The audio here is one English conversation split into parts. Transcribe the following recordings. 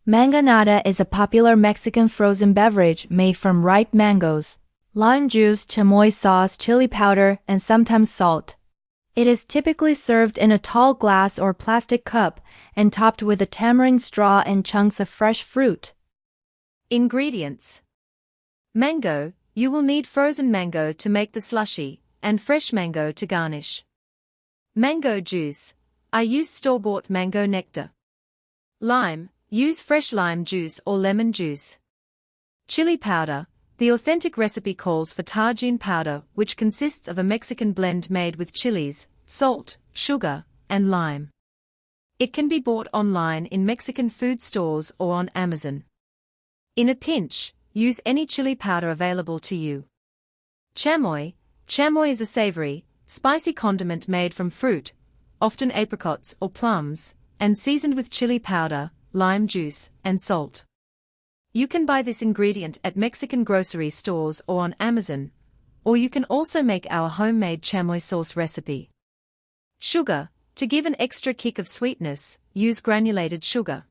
Mangonada is a popular Mexican frozen beverage made from ripe mangoes, lime juice, chamoy sauce, chili powder, and sometimes salt. It is typically served in a tall glass or plastic cup and topped with a tamarind straw and chunks of fresh fruit. Ingredients: mango. You will need frozen mango to make the slushie, and fresh mango to garnish. Mango juice. I use store-bought mango nectar. Lime. Use fresh lime juice or lemon juice. Chili powder. The authentic recipe calls for Tajín powder, which consists of a Mexican blend made with chilies, salt, sugar, and lime. It can be bought online in Mexican food stores or on Amazon. In a pinch, use any chili powder available to you. Chamoy. Chamoy is a savory, spicy condiment made from fruit, often apricots or plums, and seasoned with chili powder, lime juice, and salt. You can buy this ingredient at Mexican grocery stores or on Amazon, or you can also make our homemade chamoy sauce recipe. Sugar. To give an extra kick of sweetness, use granulated sugar.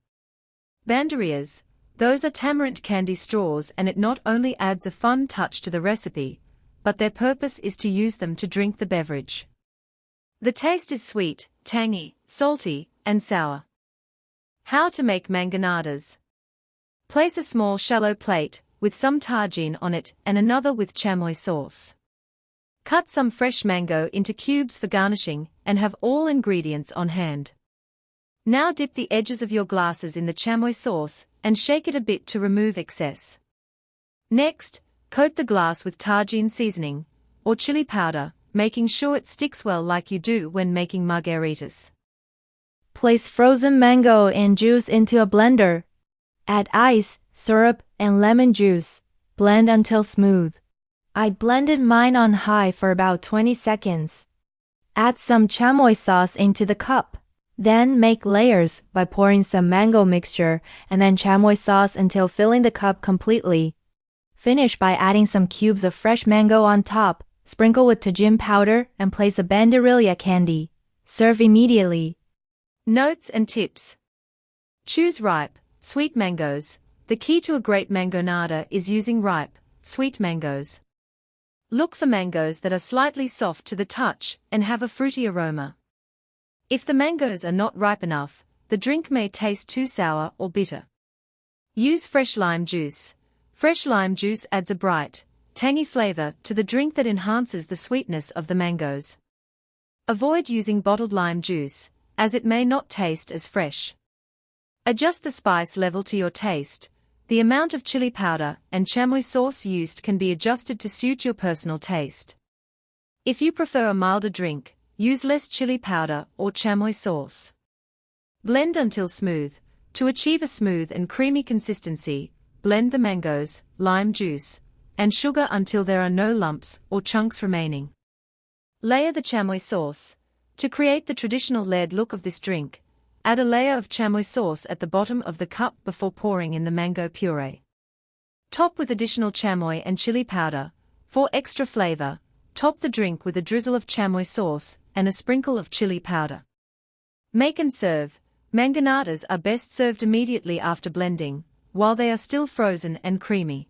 Banderillas. Those are tamarind candy straws, and it not only adds a fun touch to the recipe, but their purpose is to use them to drink the beverage. The taste is sweet, tangy, salty, and sour. How to make mangonadas. Place a small shallow plate with some Tajín on it and another with chamoy sauce. Cut some fresh mango into cubes for garnishing and have all ingredients on hand. Now dip the edges of your glasses in the chamoy sauce and shake it a bit to remove excess. Next, coat the glass with Tajín seasoning or chili powder, making sure it sticks well like you do when making margaritas. Place frozen mango and juice into a blender. Add ice, syrup, and lemon juice. Blend until smooth. I blended mine on high for about 20 seconds. Add some chamoy sauce into the cup. Then make layers by pouring some mango mixture and then chamoy sauce until filling the cup completely. Finish by adding some cubes of fresh mango on top, sprinkle with Tajín powder, and place a banderilla candy. Serve immediately. Notes and tips. Choose ripe, sweet mangoes. The key to a great mangonada is using ripe, sweet mangoes. Look for mangoes that are slightly soft to the touch and have a fruity aroma. If the mangoes are not ripe enough, the drink may taste too sour or bitter. Use fresh lime juice. Fresh lime juice adds a bright, tangy flavor to the drink that enhances the sweetness of the mangoes. Avoid using bottled lime juice, as it may not taste as fresh. Adjust the spice level to your taste. The amount of chili powder and chamoy sauce used can be adjusted to suit your personal taste. If you prefer a milder drink, use less chili powder or chamoy sauce. Blend until smooth. To achieve a smooth and creamy consistency, blend the mangoes, lime juice, and sugar until there are no lumps or chunks remaining. Layer the chamoy sauce. To create the traditional layered look of this drink, add a layer of chamoy sauce at the bottom of the cup before pouring in the mango puree. Top with additional chamoy and chili powder. For extra flavor, top the drink with a drizzle of chamoy sauce and a sprinkle of chili powder. Make and serve. Mangonadas are best served immediately after blending, while they are still frozen and creamy.